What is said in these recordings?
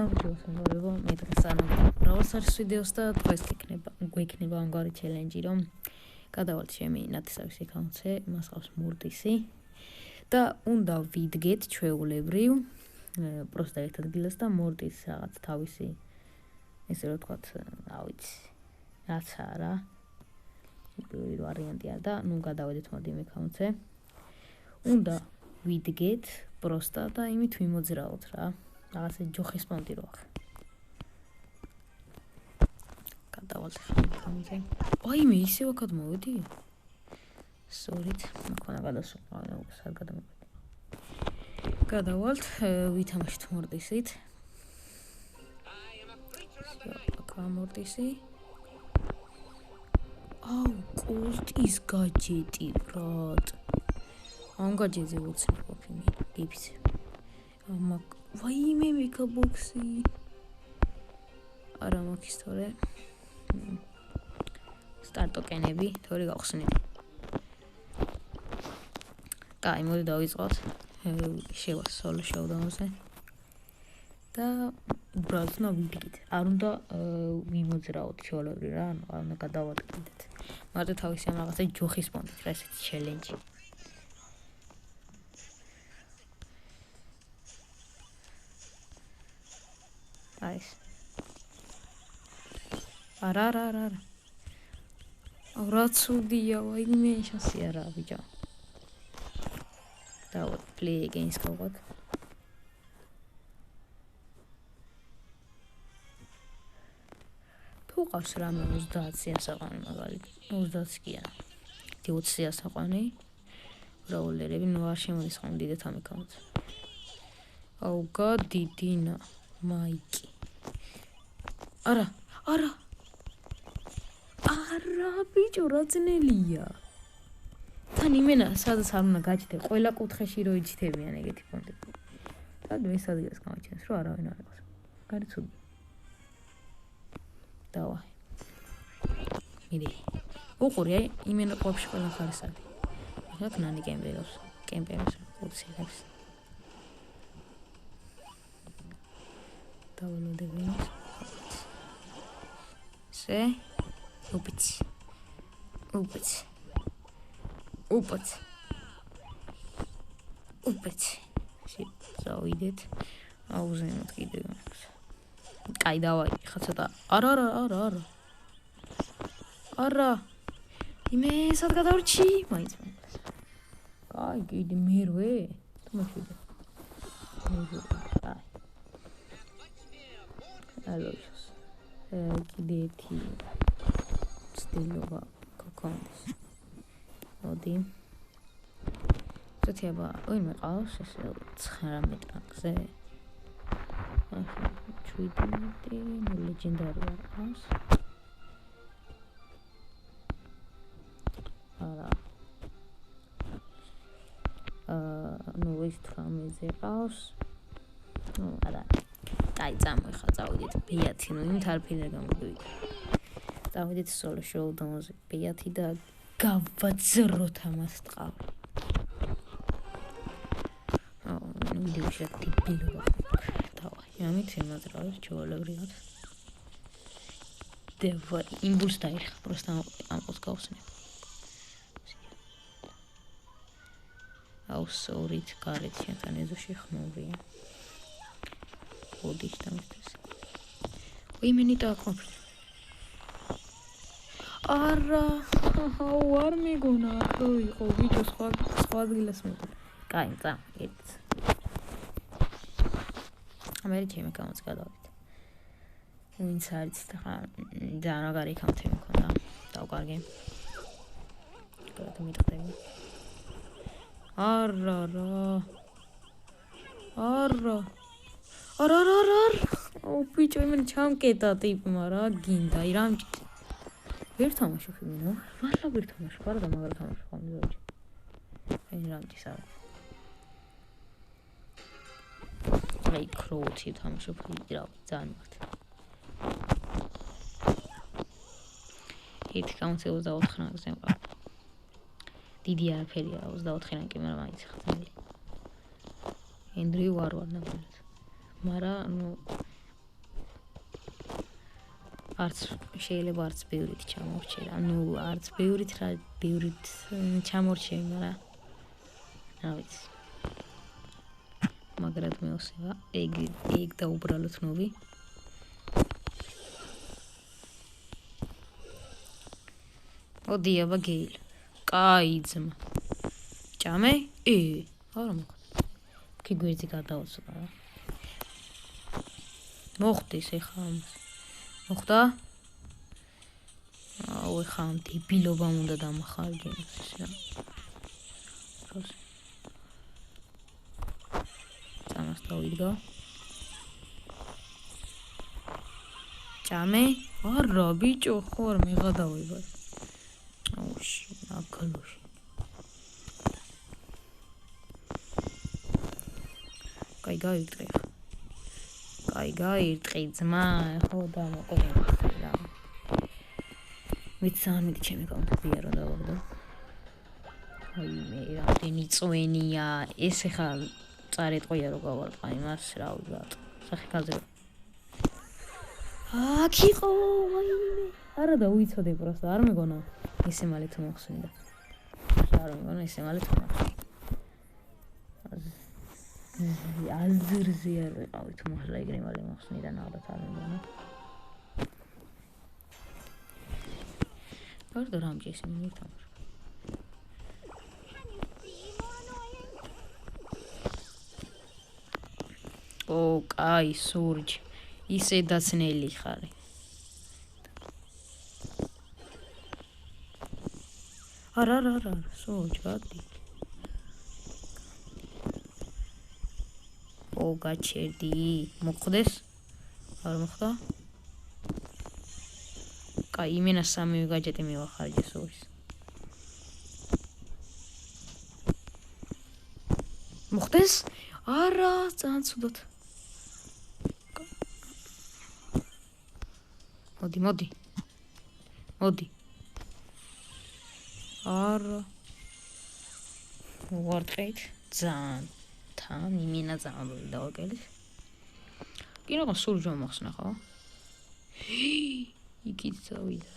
გამარჯობა მე დღეს წანაგდა ბრაულსტარს ვიდეოს და დღეს გვექნება ამგვარი ჩელენჯი რომ გადავალთ ჩემი ნათესავის აკაუნტზე მას ყავს მორტისი და უნდა ვიდგეთ ჩვეულებრივ პროსტა ერთ ადგილას და მორტის რაღაც თავისი ესე რომ ვთქვათ ავიცი რაცა რა პირველი ვარიანტია და ნუ გადავედეთ მოდი იმ აკაუნტზე უნდა ვიდგეთ პროსტა და იმით ვიმოძრაოთ რა რაღაცა ჯოხის პონტი რო აქვს. გადავალთ ხამზე. აი მე ისევ აქად მოვედი. სორით, მაქონა გადასვლა, სად გადამოვედი. გადავალთ, ვითამაშოთ მორტისით. აკა მორტისი. აუ, კოლტის გაჯეტი, ბრატ. ამ გაჯეტზე უცებ ყოფილი მე, გიფიცე. ამაკ ვაიმე მეკაბოქსი არა მაქვს თორე სტარტოკენები თორე გავხსნით კაი მოდი დავიწყოთ სოლო შოუდაუნზე და უბრალოდ ვიდგით არ უნდა ვიმოძრაოთ ჩოლები რა ანუ არ უნდა გადავადგინდეთ მარტო თავისი ამ რაღაცა ჯოხის პონტით რა ესეთი ჩელენჯი Nice. Ara. Ratsudija, vaime šasi ara bija. Davot play against kaut. თუ ყავს რამე 30-იან საყვანი მაგალითად 30-იან 20-იან საყვანი რაულერები ნუ არ შემოდის ხომ დიდეთ ამ აკაუნტს აუ გადიდინა მაიკი არა ბიჭო რა ძნელია თან იმენა სადაც არ უნდა გაჩნდე ყველა კუთხეში რო იჩთებიან ეგეთი პონტი სად ეს ადგილას გამოჩენს რომ არავინ არ იყოს გარიცუდი დავაი მიდი უყური აი იმენა ყოფში ყველა ხარეს არის აქ ნანი კემპერებს უცილებს დავალოდები Se upets. Si zawidეთ. აუზენოთ კიდევ. კაი დავაი, ხა ცოტა. არა. იმე სად გადავრჩი? მაინც. კაი, კიდე მერვე. თუმაშიდე. აი. ალოშს. კიდე ერთი სტილობა გქონდეს. მოდი. ცოტა ოი მეყავს ესე 19 რანგზე. ახლა ჩვიდმეტი ლეგენდარი არის. არა. ნუ ის 18-ზე ყავს. ნუ არა. Ai, წავიდეთ ბეათი, ნუ იმ თარფინერ გამოდივით. წავიდეთ სოლო შოუდაუნზე ბეათი და გავაძროთ ამას ტყავი. ნუ დიუშეთი ბილობა. დავაი, ამით შემოძრავეს ჩოლებრივად. დევა იმბულს დაიხა, პროსტა ამყოს გავხსნებ. აუ, სორით, გარეთ შენთან ეზოში ხმოვია. Ოდიშ დამისთვის. ვიმენი დააყოფ. არა, არ მეგონა, ხო იყო ვიდეო სხვა ადგილას მეგონა. კაი, ერთ. ამერიკი მეკამოც გადავით. ვინც არის ხა ძალიან მაგარი აკაუნტი მქონდა. დავკარგე. გადავით მიტყდები. არა. აუ ბიჭო იმენ ჩამკეტა ტიპმა რა გინდა აი რამ ვერ თამაშობ იმენა ვალა ვერ თამაშობ არა და მაგარ თამაშობ ხომ ზოგი აი რამჭის არა აი კროუთი თამაშობ რა ძალიან მარტ ერთ კაუნტზე 24 რანგზე მყავ დიდი არაფერია 24 რანგი მაგრამ მაინც ხდება ენდრიუ არ ვარ ნაბოლოდ მარა ნუ არც შეიძლება არც ბევრით ჩამორჩე რა. ნუ არც ბევრით რა, ბევრით ჩამორჩე, მაგრამ რა ვიცი. მაგრამ მეოსება, ეგ და უბრალოდ ნოვი. ოდი აბა გეილ. კაი ძმა. ჭამე? არა მოხდა. კი გვერდი გადავაცვა რა. მოხდეს ეხლა ამას. მოხდა? აუ ეხლა ამ დებილობამ უნდა დამახარჯინოს ეს რა. წამას დავიდგა. ჭამე? არა ბიჭო, ხო არ მეღადავებარ. აუში, აკალოში. კაი გაირტყი. კაი გაირტყი ძმა, ხო დამოყოლე რა. ვიცამით ჩემი კონტაქტია რა დავაგდო. აი მე რამდენი წვენია, ეს ეხა წარეთყვია რო გავარტყა იმას რა ვიბათ. სახე გაზრე. აქ იყო, ვაიმე. არა და უიცოდე პროსტა, არ მეგონა ისე მალე თუ მოხსნიდა. არ მეგონა ისე მალე თუ მოხსნიდა. აზრზე არ ვიყავი თუ მოხლა ეგრე მალე მოხსნიდა ნახოთ არ მეგონა. გარდა რამჭი ისე მივთამაშ. ო, კაი, სურჯი. ისე დაცნელი ხარი. არა, სურჯ, გადი. ო, გაჩერდი. მოხდეს? არ მოხდა? კაი, იმენა სამივე გაჯეტი მივახარჯე სურის. მოხდეს? არა, ძალიან ცუდად. მოდი. არა. ვარტყით ძალიან თან იმენა ძალიან ბევრი დავაკელით. კი რაღაც სურჯო მოხსნა ხო? იქით წავიდა.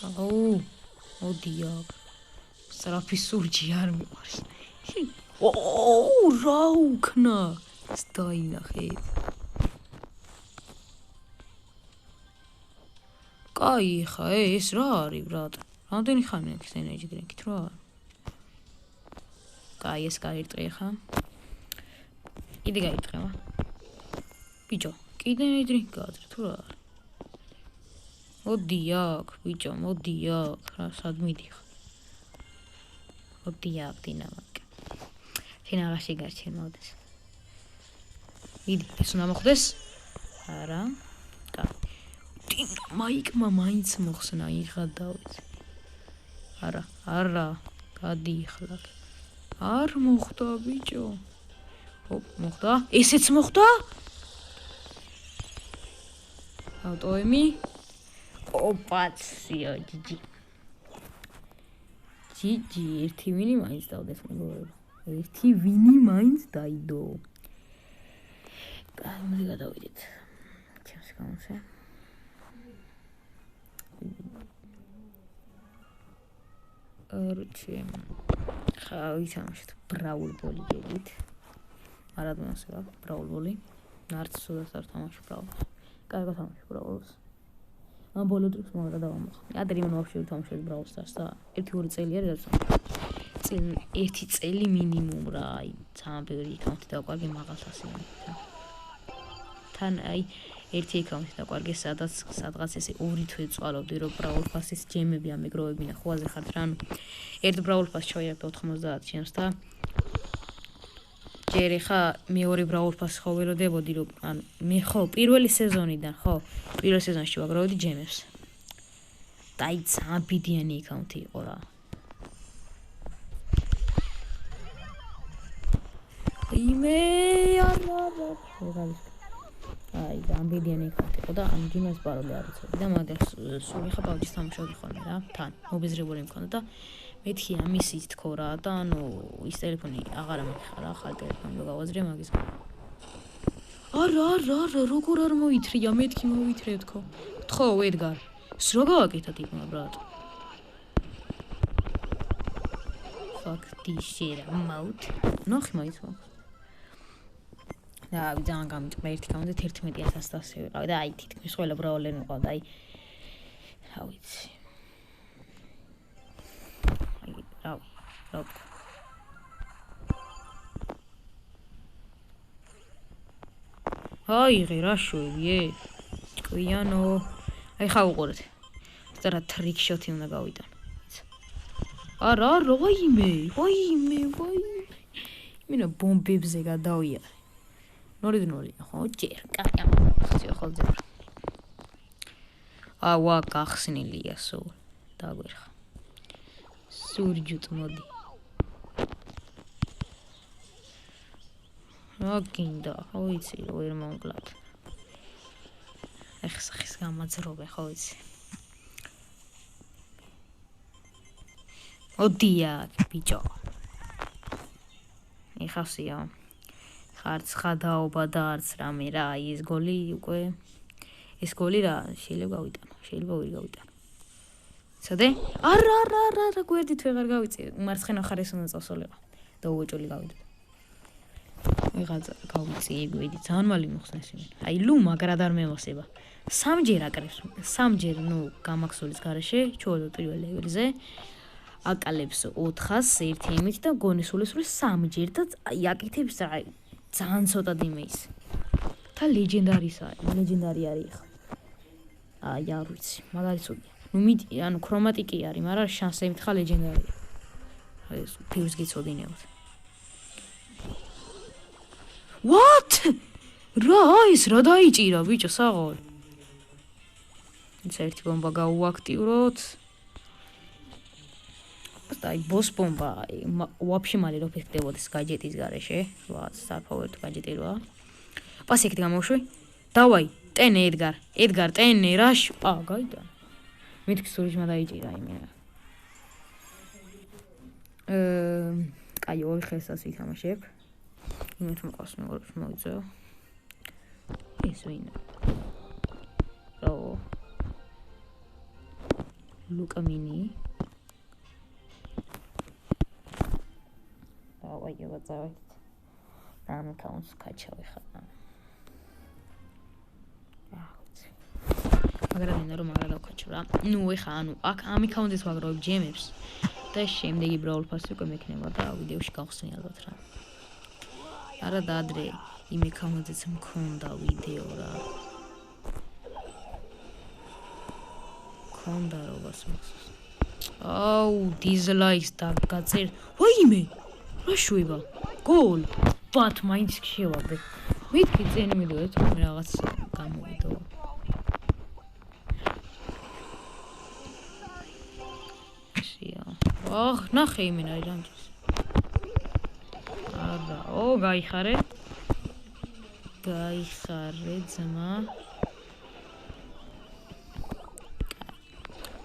აუ, მოდი აქ. სწრაფი სურჯი არ მიყვარს. ო, რა უკნა. დაინახეთ. კაი ხა, ეს რა არის ბრატ? რამდენი ხანია ეს ენერგი დრინკით რა? კაი, ეს გაირტყი ხა. კიდე გაირტყება. ბიჭო, კიდე დრინკი გააძრე თუ რა არის? მოდი აქ, ბიჭო, მოდი აქ, რა სად მიდიხარ? მოდი აქ, დინამიკა. ფინალში გარჩენ მოდეს. იდი, ეს უნდა მოხდეს? არა. მაიკმა მაინც მოხსნა, იღადავით. არა, გადიიხლა. არ მოხდა, ბიჭო. მოხდა? ესეც მოხდა? ავტოემი? ოპაცია, ჯიჯი. ერთი ვინი მაინც დავდეს მეგობრებო. ერთი ვინი მაინც დაიდო. მოდი გადავიდეთ. ჩემს გამოსე. რჩემ. ხა ვისამაშეთ ბრაულ ბოლი გედით. მარადმოს რა, ბრაულ ბოლი. არც სულაც არ თამაში ბრაულს. კარგად თამაში ბრაულს. ამ ბოლო დროს მოვიდა დავამახ. ადრე იმან ვაფშე თამაშობ ბრაულს და 1-2 წელი არის რაც. ერთი წელი მინიმუმ რა, აი, ძალიან ბევრი აკაუნტი დავკარგე მაღალთასიანი. თან აი ერთი აკაუნტი დავკარგე, სადღაც ესე 2 თვე წვალობდი, რომ ბრაულ პასის ჯემები ამეგროვებინა, ხوازე ხართ რა. ერთ ბრაულ პას ჩავიარდე 90 ჩემს და ჯერ ხა მეორე ბრაულ პასს ხო ველოდებოდი, რომ ანუ მე ხო პირველი სეზონიდან ხო, პირველ სეზონში ვაგროვდი ჯემებს. და აი ძალიან ბიდიანი აკაუნტი იყო რა. იმე არა. აი და ამბედიანი ხარ და ამ ჯიმას პაროლი არ იცოდი და მაგას სულ ხა პავჯის თამაშობდი ხოლმე რა თან მობეზრებული მქონდა და მეთქი ამისით თქო რა და ანუ ის ტელეფონი აღარა მიხარა ახალი ტელეფონი რო გავაზრე მაგის არა, როგორ არ მოითრია, მეთქი მოვითრე თქო. თქო, ედგარ. რა გავაკეთოთ იქ, ბრატ? Fuck this shit, I'm out. ნახე მაინც მაგ. და ძალიან გამიწყდა ერთი კაუნტზე 11100 ვიყავი და აი თითქმის ყველა ბრაულერი მიყავდა, აი. რა ვიცი. რა. აიღე რა შვებიე? ჭკვიანო. აი ხა უყურეთ. ზარა ტრიკ შოტი უნდა გავიტან. არა, ვაიმე. მინა ბომბებზე გადავია. 0-0, ხო, ჯერ, კაი, ახლა ხო ძერ. ავა გახსნილია სულ. დაგვერხა. სურჯუტ მოდი. რა გინდა, ხო ვიცი, ვერ მომკლათ. ხის გამაძრობე, ხო ვიცი. ოდია, ბიჭო. ეხავსია. ხარც ხადაობა და არც რამე რა, ეს გოლი უკვე ეს გოლი რა, შეიძლება გავიტანო. ცოდე? არა, გვერდით ვეღარ გავიწი. მარცხენა მხარეს უნდა წავსულიყო. და უოჭული გავიდო. ვიღაცა გავიწი გვერდი, ძალიან მალე მოხსნეს იმენ. აი ლუ მაგრად არ მემოსება. სამჯერ აკრებს, სამჯერ, გამაქსულის გარეშე, ჩუალო პირველ ლეველზე. აკალებს 400 ერთი იმით და გონისულის 3 და აკეთებს რა ძალიან ცოტა დიმეის. და ლეგენდარი არის ხა. აი არ ვიცი, მაგარი ცუდია. ანუ ქრომატიკი არის, მაგრამ შანსებით ხა ლეგენდარია. აი ეს ფიუს გიწოდინებთ. What? რა ის რა დაიჭირა ბიჭო საღოლ. ერთი ბომბა გაუაქტივროთ. აი ბოს ბომბა ვაფშე მალე რო ფიქრდებოდეს გაჯეტის გარეშე, რა საფავერტ გაჯეტი როა. პასი ეგეთ გამოვშვი. დავაი, ტენე ედგარ ტენე რაშ. გაიტანა. მეთქი სურიჟმა დაიჭირა იმენა. აი ორი ხესას ვითამაშებ. იმით მოყავს მეგობრებს მოიწევ. ეს ვინა. ლუკა მინი. აი ვაწავით. ამ აკაუნტს კაჩავი ხარ. მაგრამ მინდა რომ აღარ გავკაჩო რა. ეხა აქ ამ აკაუნტის ვაგროვებ ჯემებს და შემდეგი ბრაულ ფასი უკვე მექნება და ვიდეოში გავხსნი ალბათ რა. არა და ადრე იმ აკაუნტზეც მქონდა ვიდეო რა. მქონდა როგორც მოხსოვს. დიზლაიქს და გაწერ. ვაიმე! რა შვება? გოლ! ბათ მაინც შევაბე. მეთქი წენი მიდოეთ რაღაც გამოვიდო. ნახე იმენ არის რამჯერს. არა, გაიხარე ძმა.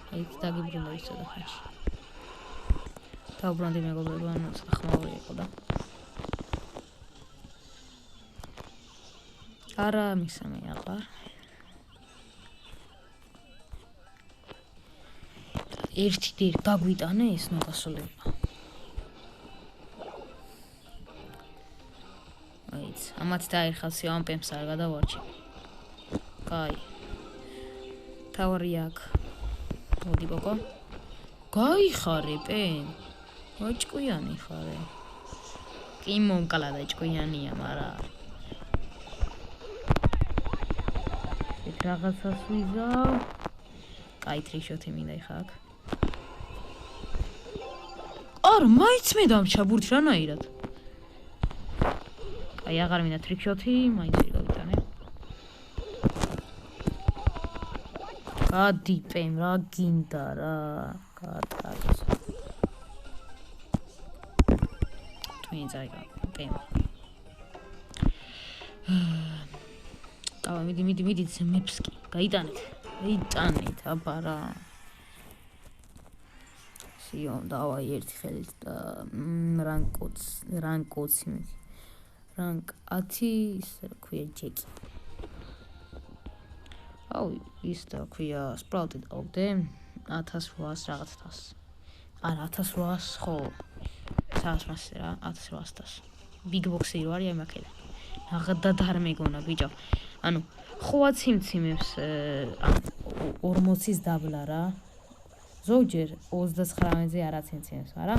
აი დაგიბრუნდა ისე და ხაში. დაუბრუნდი მეგობრებო, ცოტა ხმაური იყო და. არა მისამე აღარ. ერთი დერ გაგვიტანე ეს ნოგასულება. აიც, ამათ დაიხალსი ამ პემს არ გადავარჩი. კაი. თავარი აქ. მოდი გოგო. გაიხარე პემ. ჭკვიანი ხარე. კი მომკლა და ჭკვიანია, მაგრამ ეს რაღაცას ვიზავ. კაი ტრიშოთი მინდა ხა აქ. მაინც მე დამჩა ბურთი რანაირად. აი აღარ მინდა ტრიქშოთი, მაინც გავიტანე. გადი პემ რა გინდა რა. გადაგს. თვინი წაიგა პემ. მიდი ზემებსკი. გაიტანეთ აბა რა. დავაი ერთი ხელით და რანკოც Rank 10 ისე რა ქვია ჯეკი. აუ ის და ქვია სპრაუტი დავდე 1800 რაღაცას. არა 1800 ხო. სას მასე რა 1800-ს. Big box-ი რო არის აი მაქედან. აღდად არ მეგონა ბიჭო. ანუ ხო აციმციმებს 40-ის დაბლა რა. ზოგჯერ 39-ზე არ აციმციმებს, არა?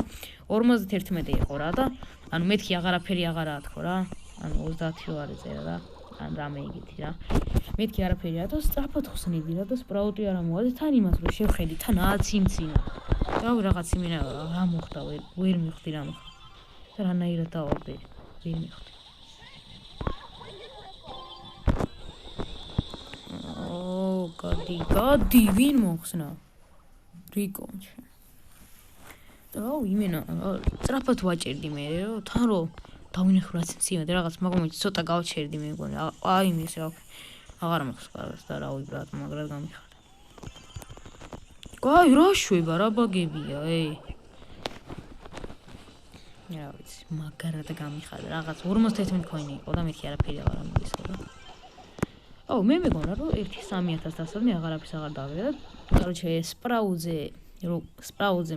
51 იყო რა და ანუ მეთქი აღარაფერი აღარაა თქო რა. ანუ 30 არ ეწერა რა. ან რამე იგეთი რა. მეთქი არაფერი რა და სწრაფად ხსნიდი რა და სპრაუტი არ ამოადა თან იმას რომ შევხედი თან აციმცინა. რა რაღაც იმენა რა მოხდა ვერ მივხვდი რა მოხდა. და რანაირად დავაბე ვერ მივხვდი. გადი ვინ მოხსნა? რიკონჩი. აუ იმენა სწრაფად ვაჭერდი მე რომ თან რომ დავინახე რაც მციმედ რაღაც მაგომით ცოტა გავჩერდი მე მგონი აი იმის რა აღარ მაქვს კარგად და რა ვიბრათ მაგრად გამიხარდა. გაი რა შვება რა ბაგებია რა ვიცი მაგრად გამიხარდა რაღაც 51 კოინი იყო და მეთქი არაფერი აღარ ამიგისხოდა. აუ მე მეგონა რომ 1-3000 დასადნი აღარაფერს აღარ დავიღე და короче სპრაუზე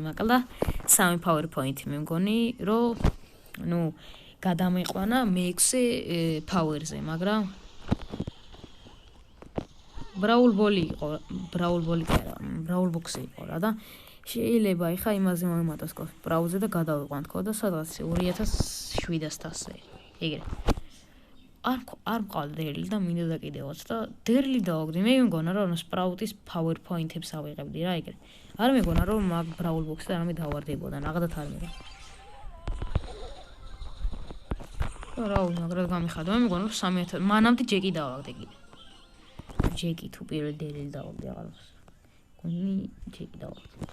მაკლდა 3 PowerPoint-ი მე მგონი რომ ნუ გადამეყვანა მე-6 Power-ზე, მაგრამ Brawl Box-ი იყო რა და შეიძლება ეხა იმაზე მომემატოს ხო Brawl-ზე და გადავიყვანთ ხო და სადღაც 2700-ზე. ეგრე. არ მყავდა დერლი და მინდა და კიდევაც და დერლი დავაგდი. მე მგონა რომ სპრაუტის PowerPoint-ებს ავიღებდი რა ეგრე. არ მეგონა რომ მაგ Brawl Box-ზე რამე დავარდებოდა, ნახადათ არ მეგონა. რა ვიცი, მაგრამ გამიხარდა. მე მგონა რომ 3000 მანამდე ჯეკი დავაგდე კიდე. ჯეკი თუ პირველ დერლი დავაგდე აღარ მოს. გონი ჯეკი დავაგდე.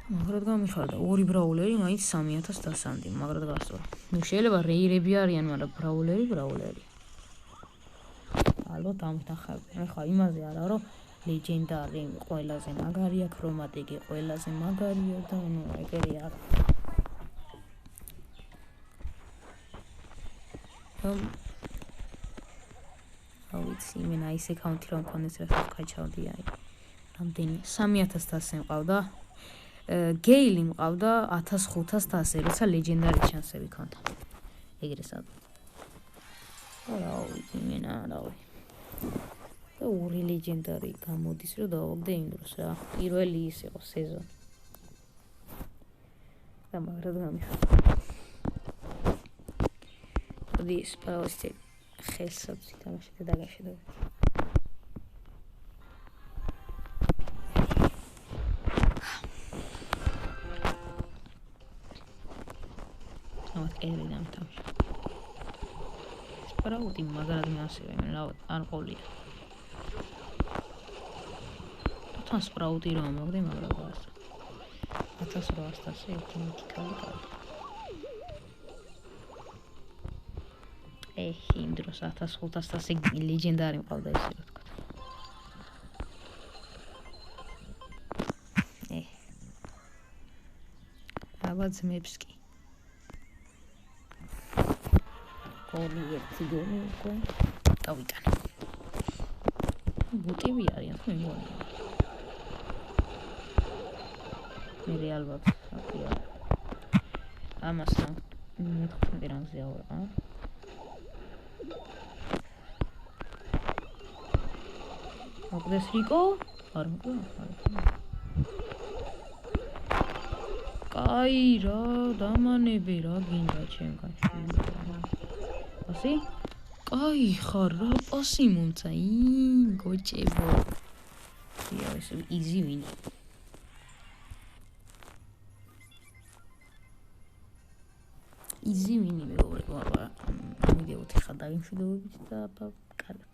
მაგრამ გამიხარდა. ორი ბრაულერი მაინც 3000 დასანდი, მაგრამ გასწორა. ნუ შეიძლება რეირები არიან, მაგრამ ბრაულერი. ალბათ ამთახავ. ეხლა იმაზე არა რომ ლეგენდარი ყველაზე მაგარია, ქრომატიკი ყველაზე მაგარია და ნუ ეგრე არა. აუ ვიცი, იმენა ის აკაუნტი რომ მქონდეს რასაც გაჩავდი აი. რამდენი 3000 დასე მყავდა. გეილი მყავდა 1500 დასე, როცა ლეგენდარი შანსები ქონდა. ეგრე საერთოდ. რა ვიცი, იმენა რა ვიცი. და ორი ლეგენდარი გამოდის რომ დავაგდე იმ დროს რა. პირველი ის იყო სეზონი. და მაგრად გამიხარდა. ის პაუსტი ხელსაც თამაშით და გაშედო. ელი დამთავრდა. სპრაუტი მაგრად მასივე, მე რა არ ყოლია. თან სპრაუტი რომ მოგდე მაგრად გასა. 1800-ზე ერთი კალი კალი. იმ დროს 1500-ზე ლეგენდარი მყავდა ესე რა თქვა. აბა ძმებს კი. ორი ერთი გონი უკვე დავიტანე. ბუტები არიან ხო იმონი. მე ალბათ აკია. ამასთან 15 რანგზე ავარ. მოგდეს რიკო? არ მოგდა. კაი რა, დამანები რა გინდა ჩემგან. Pasi? Ai, ხარა, პასი მომცა. გოჭებო. Ja, es ist easy win. Easy win მეუბნება. ვიდეოთი ხა დავიმშვიდობებით და კარგად.